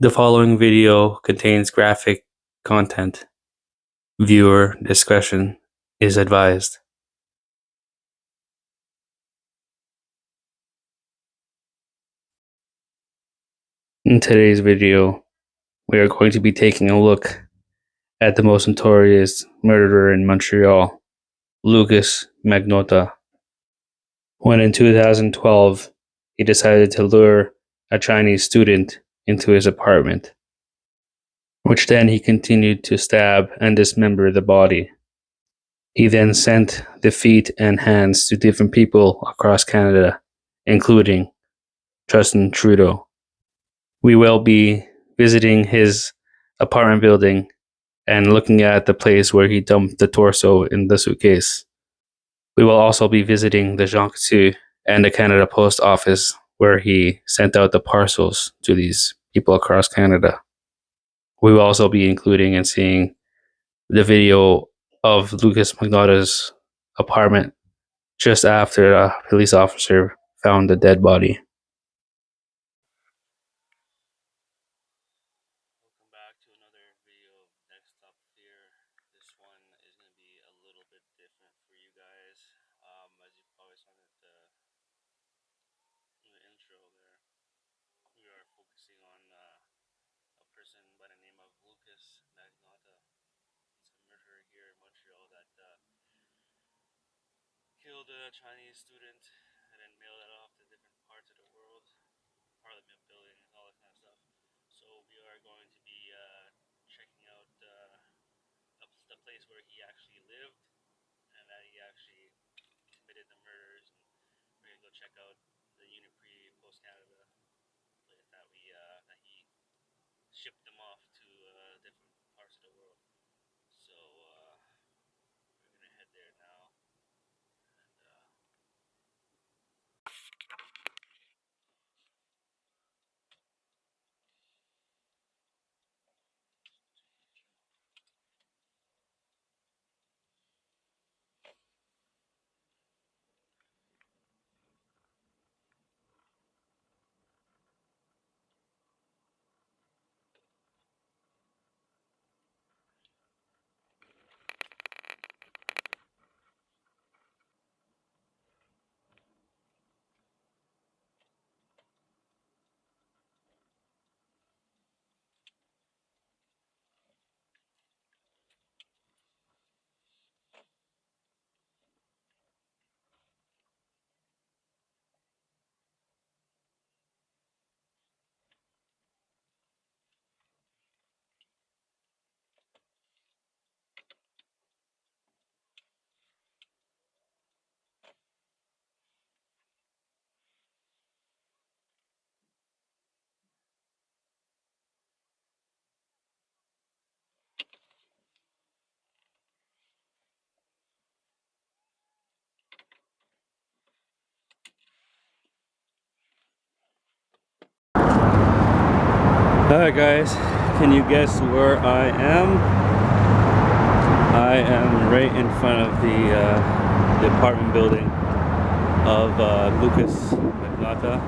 The following video contains graphic content. Viewer discretion is advised. In today's video, we are going to be taking a look at the most notorious murderer in Montreal, Luka Magnotta. When in 2012, he decided to lure a Chinese student into his apartment, which then he continued to stab and dismember the body. He then sent the feet and hands to different people across Canada, including Justin Trudeau. We will be visiting his apartment building and looking at the place where he dumped the torso in the suitcase. We will also be visiting the Jean Coutu and the Canada Post Office where he sent out the parcels to these people across Canada. We will also be including and seeing the video of Luka Magnotta's apartment just after a police officer found the dead body. Welcome back to another video of Desktop Fear. This one is going to be a little bit different for you guys. As you probably saw in the intro there, we are focusing on a person by the name of Luka Magnotta. He's a murderer here in Montreal that killed a Chinese student and then mailed it off to different parts of the world, Parliament buildings, all that kind of stuff. So we are going to be checking out the place where he actually lived and that he actually committed the murders. And we're gonna go check out the Uniprix Post Canada place that he shipped them off to different parts of the world. So we're gonna head there now. Alright guys, can you guess where I am? I am right in front of the apartment building of Luka Magnotta,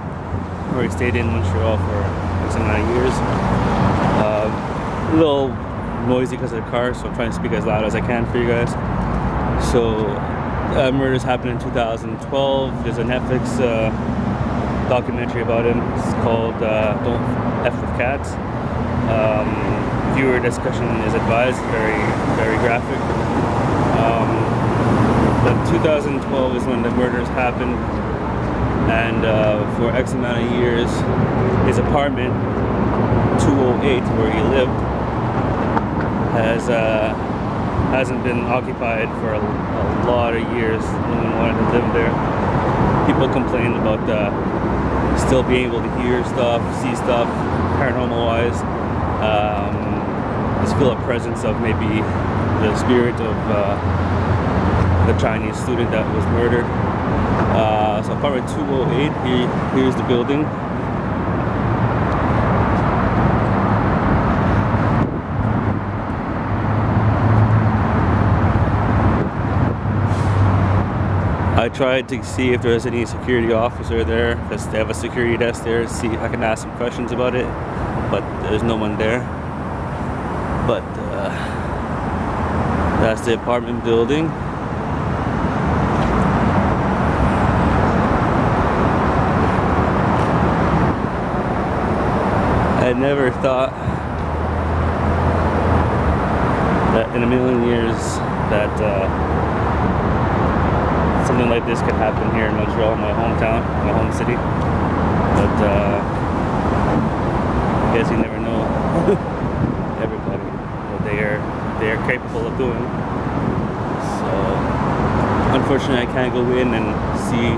where he stayed in Montreal for X amount of years. A little noisy because of the car, so I'm trying to speak as loud as I can for you guys. So murders happened in 2012. There's a Netflix documentary about him. It's called Don't F with Cats. Viewer discussion is advised. Very graphic. But 2012 is when the murders happened, and for X amount of years, his apartment 208 where he lived hasn't been occupied for a lot of years. No one wanted to live there. People complained about still being able to hear stuff, see stuff, paranormal wise. Just feel a presence of maybe the spirit of the Chinese student that was murdered. So apartment 208, here's the building. I tried to see if there was any security officer there, because they have a security desk there, to see if I can ask some questions about it. but there's no one there. But that's the apartment building. I never thought that in a million years that something like this could happen here in Montreal, my hometown, my home city. But I guess you never know everybody what they are capable of doing. So unfortunately I can't go in and see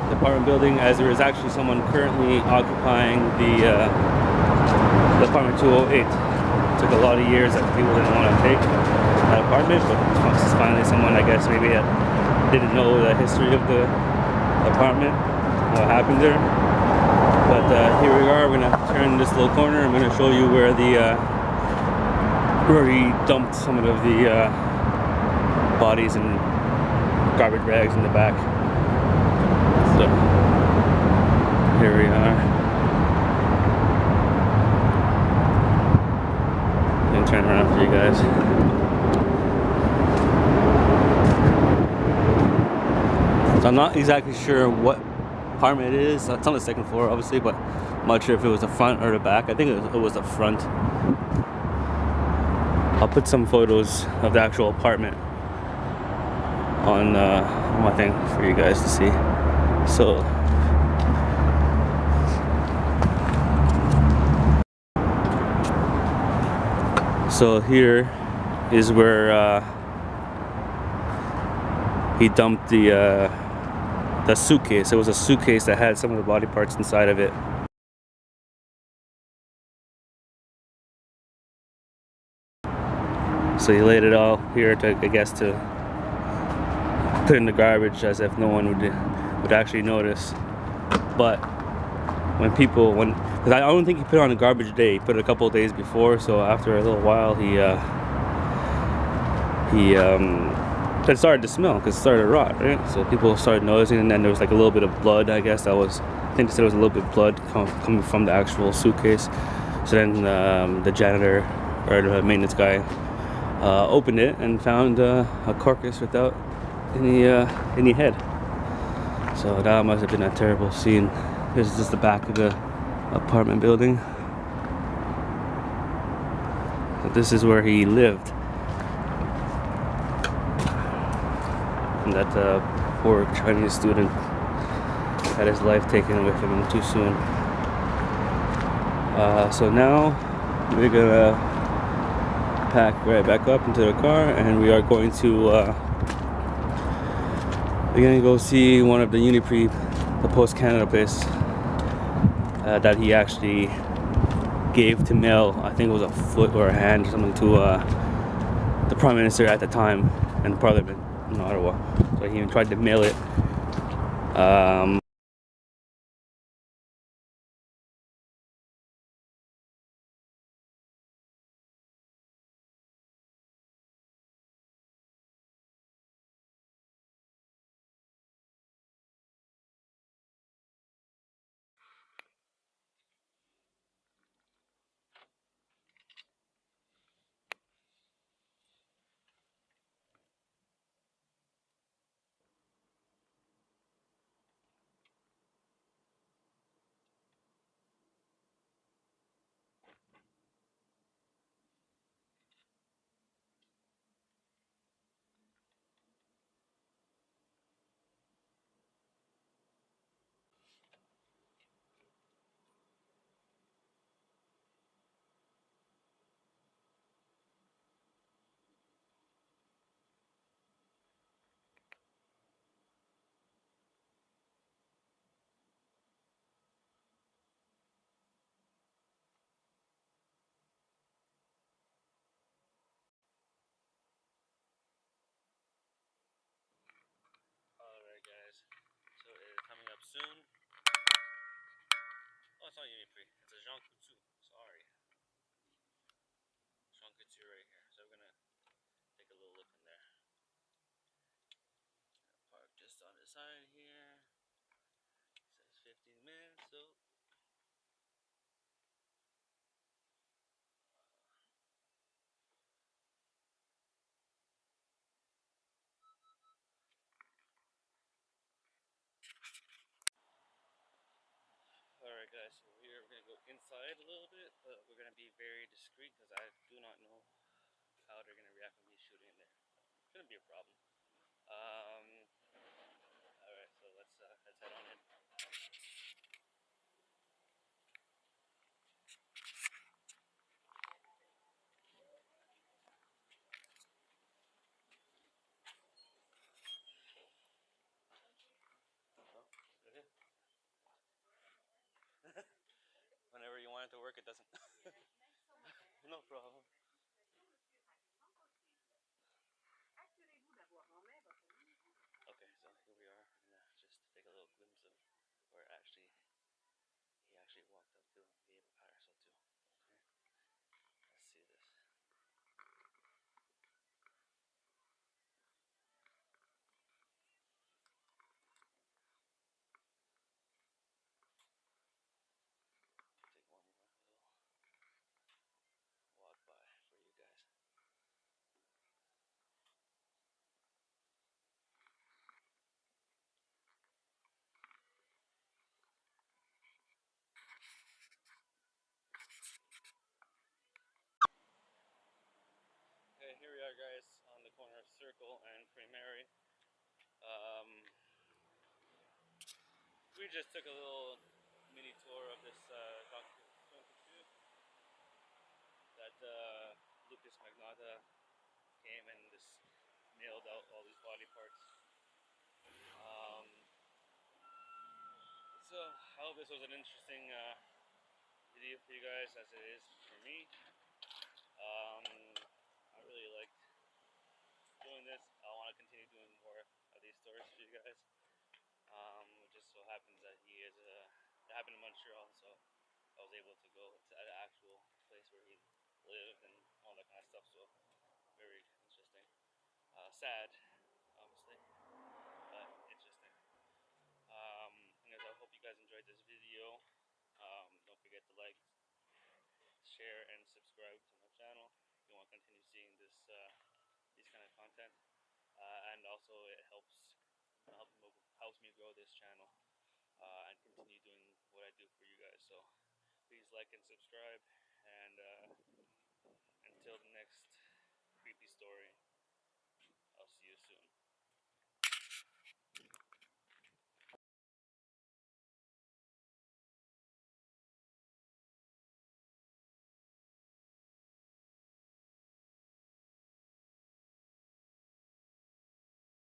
the apartment building, as there is actually someone currently occupying the apartment 208. It took a lot of years that people didn't want to take that apartment, but it's finally someone, I guess, maybe that didn't know the history of the apartment, what happened there. But here we are. We're gonna turn this little corner. I'm gonna show you where he dumped some of the bodies and garbage bags in the back. So here we are. I'm gonna turn around for you guys. So I'm not exactly sure what apartment it is. It's on the second floor, obviously, but I'm not sure if it was the front or the back. I think it was the front. I'll put some photos of the actual apartment on my thing for you guys to see. So here is where he dumped the suitcase. It was a suitcase that had some of the body parts inside of it. So he laid it all here to, I guess, to put in the garbage, as if no one would actually notice. But because I don't think he put it on a garbage day. He put it a couple of days before. So after a little while, it started to smell, because it started to rot, right? So people started noticing, and then there was like a little bit of blood, I guess. I think they said it was a little bit of blood coming from the actual suitcase. So then the janitor, or the maintenance guy, opened it and found a carcass without any head. So that must have been a terrible scene. This is just the back of the apartment building. So this is where he lived. And that poor Chinese student had his life taken away from him too soon. So now we're gonna pack right back up into the car, and we are going to we're gonna go see one of the Uniprix, the Post Canada place that he actually gave to mail. I think it was a foot or a hand or something to the Prime Minister at the time and the Parliament in Ottawa. So he even tried to mail it. Alright guys, so it is coming up soon. Oh, it's not Uniprix, it's a Jean Coutu. Sorry. Jean Coutu right here. So we're gonna take a little look in there. Park just on the side here. It says 15 minutes, so inside a little bit, but we're gonna be very discreet because I do not know how they're gonna react when we shooting in there. Shouldn't be a problem. All right, so let's head on in. Oh, okay. Whenever you want it to work, it doesn't. No problem. Okay, so here we are. We're gonna just take a little glimpse of where he actually walked up to and gave a parcel to. Okay, let's see this. Take one more little walk by for you guys. Okay, here we are, guys, on the corner of Circle and Primary. We just took a little mini tour of this Dr. that Lucas Magnotta came and just nailed out all these body parts. So I hope this was an interesting video for you guys, as it is for me. I really liked doing this. I want to continue doing more of these stories for you guys. It just so happens that it happened in Montreal, so I was able to go to the actual place where he lived and all that kind of stuff. So very interesting. Sad, obviously, but interesting. Anyways, I hope you guys enjoyed this video. Don't forget to like, share, and subscribe to my channel if you want to continue seeing these kind of content. And also, it helps me grow this channel and continue doing what I do for you guys. So please like and subscribe, and